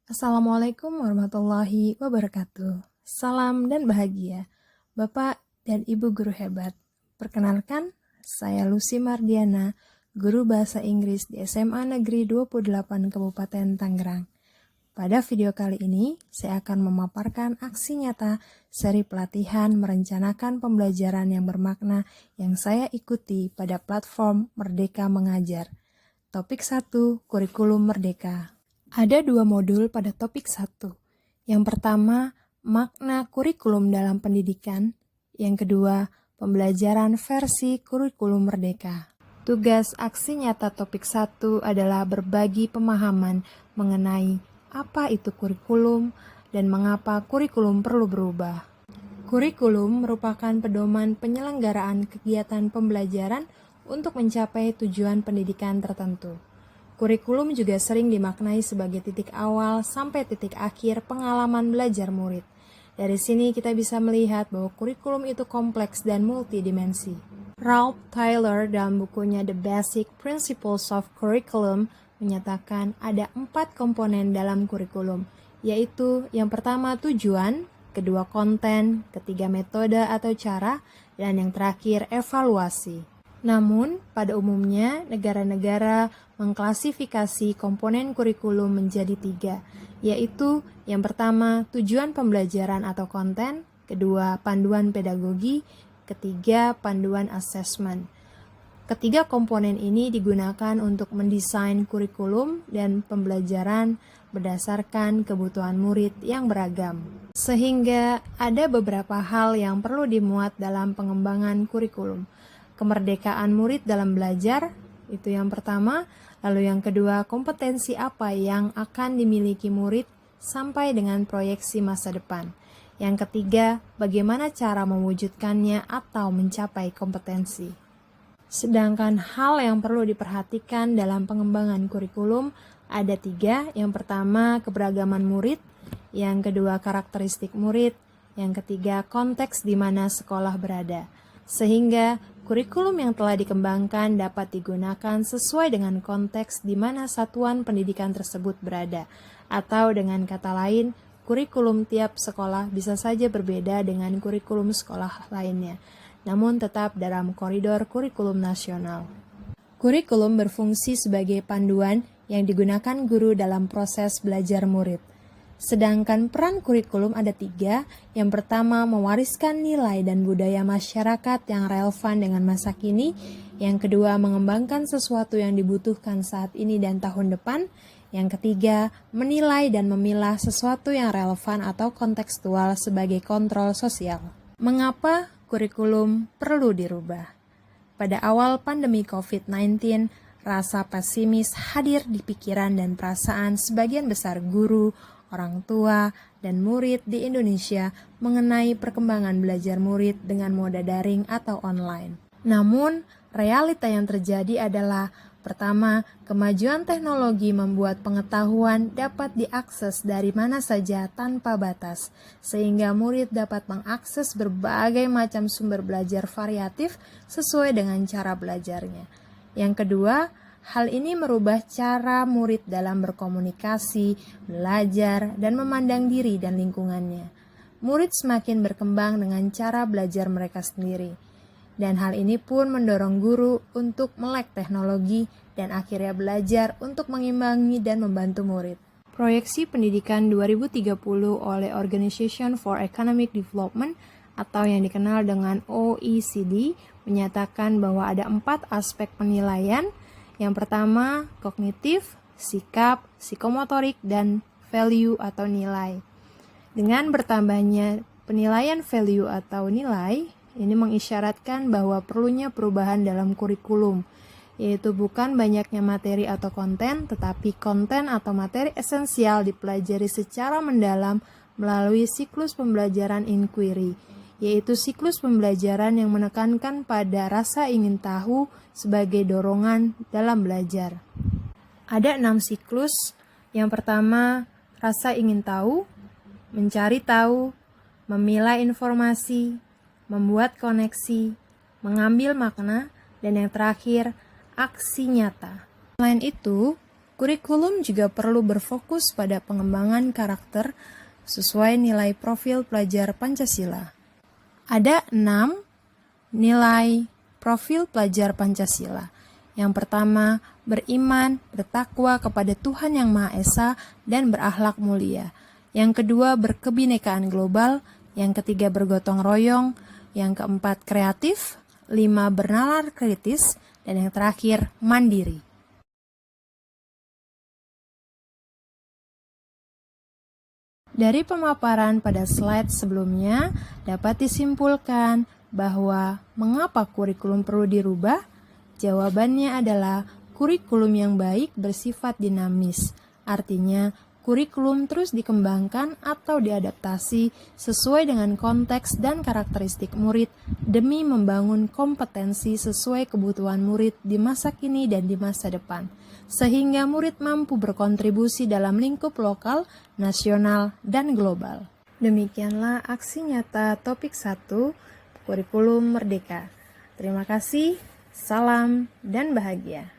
Assalamualaikum warahmatullahi wabarakatuh. Salam dan bahagia, Bapak dan Ibu guru hebat. Perkenalkan, saya Lucy Mardiana, guru bahasa Inggris di SMA Negeri 28 Kabupaten Tangerang. Pada video kali ini, saya akan memaparkan aksi nyata seri pelatihan merencanakan pembelajaran yang bermakna yang saya ikuti pada platform Merdeka Mengajar. Topik 1, Kurikulum Merdeka. Ada dua modul pada topik 1. Yang pertama, makna kurikulum dalam pendidikan. Yang kedua, pembelajaran versi kurikulum merdeka. Tugas aksi nyata topik 1 adalah berbagi pemahaman mengenai apa itu kurikulum dan mengapa kurikulum perlu berubah. Kurikulum merupakan pedoman penyelenggaraan kegiatan pembelajaran untuk mencapai tujuan pendidikan tertentu. Kurikulum juga sering dimaknai sebagai titik awal sampai titik akhir pengalaman belajar murid. Dari sini kita bisa melihat bahwa kurikulum itu kompleks dan multidimensi. Ralph Tyler dalam bukunya The Basic Principles of Curriculum menyatakan ada 4 komponen dalam kurikulum, yaitu yang pertama tujuan, kedua konten, ketiga metode atau cara, dan yang terakhir evaluasi. Namun, pada umumnya, negara-negara mengklasifikasi komponen kurikulum menjadi 3, yaitu yang pertama, tujuan pembelajaran atau konten, kedua, panduan pedagogi, ketiga, panduan asesmen. Ketiga komponen ini digunakan untuk mendesain kurikulum dan pembelajaran berdasarkan kebutuhan murid yang beragam. Sehingga ada beberapa hal yang perlu dimuat dalam pengembangan kurikulum. Kemerdekaan murid dalam belajar, itu yang pertama. Lalu yang kedua, kompetensi apa yang akan dimiliki murid sampai dengan proyeksi masa depan. Yang ketiga, bagaimana cara mewujudkannya atau mencapai kompetensi. Sedangkan hal yang perlu diperhatikan dalam pengembangan kurikulum ada 3. Yang pertama, keberagaman murid. Yang kedua, karakteristik murid. Yang ketiga, konteks di mana sekolah berada. Sehingga kurikulum yang telah dikembangkan dapat digunakan sesuai dengan konteks di mana satuan pendidikan tersebut berada. Atau dengan kata lain, kurikulum tiap sekolah bisa saja berbeda dengan kurikulum sekolah lainnya, namun tetap dalam koridor kurikulum nasional. Kurikulum berfungsi sebagai panduan yang digunakan guru dalam proses belajar murid. Sedangkan peran kurikulum ada 3. Yang pertama, mewariskan nilai dan budaya masyarakat yang relevan dengan masa kini. Yang kedua, mengembangkan sesuatu yang dibutuhkan saat ini dan tahun depan. Yang ketiga, menilai dan memilah sesuatu yang relevan atau kontekstual sebagai kontrol sosial. Mengapa kurikulum perlu dirubah? Pada awal pandemi COVID-19, rasa pesimis hadir di pikiran dan perasaan sebagian besar guru, orang tua, dan murid di Indonesia mengenai perkembangan belajar murid dengan moda daring atau online. Namun, realita yang terjadi adalah pertama, kemajuan teknologi membuat pengetahuan dapat diakses dari mana saja tanpa batas, sehingga murid dapat mengakses berbagai macam sumber belajar variatif sesuai dengan cara belajarnya. Yang kedua, hal ini merubah cara murid dalam berkomunikasi, belajar, dan memandang diri dan lingkungannya. Murid semakin berkembang dengan cara belajar mereka sendiri. Dan hal ini pun mendorong guru untuk melek teknologi dan akhirnya belajar untuk mengimbangi dan membantu murid. Proyeksi Pendidikan 2030 oleh Organization for Economic Development atau yang dikenal dengan OECD menyatakan bahwa ada 4 aspek penilaian. Yang pertama, kognitif, sikap, psikomotorik, dan value atau nilai. Dengan bertambahnya penilaian value atau nilai, ini mengisyaratkan bahwa perlunya perubahan dalam kurikulum, yaitu bukan banyaknya materi atau konten, tetapi konten atau materi esensial dipelajari secara mendalam melalui siklus pembelajaran inquiry, yaitu siklus pembelajaran yang menekankan pada rasa ingin tahu sebagai dorongan dalam belajar. Ada 6 siklus. Yang pertama, rasa ingin tahu, mencari tahu, memilah informasi, membuat koneksi, mengambil makna, dan yang terakhir, aksi nyata. Selain itu, Kurikulum juga perlu berfokus pada pengembangan karakter sesuai nilai profil pelajar Pancasila. Ada 6 nilai profil pelajar Pancasila. Yang pertama, beriman, bertakwa kepada Tuhan Yang Maha Esa, dan berakhlak mulia. Yang kedua, berkebinekaan global. Yang ketiga, bergotong royong. Yang keempat, kreatif. 5, bernalar kritis. Dan yang terakhir, mandiri. Dari pemaparan pada slide sebelumnya, dapat disimpulkan bahwa mengapa kurikulum perlu dirubah? Jawabannya adalah kurikulum yang baik bersifat dinamis. Artinya, kurikulum terus dikembangkan atau diadaptasi sesuai dengan konteks dan karakteristik murid demi membangun kompetensi sesuai kebutuhan murid di masa kini dan di masa depan, sehingga murid mampu berkontribusi dalam lingkup lokal, nasional, dan global. Demikianlah aksi nyata topik 1, Kurikulum Merdeka. Terima kasih, salam, dan bahagia.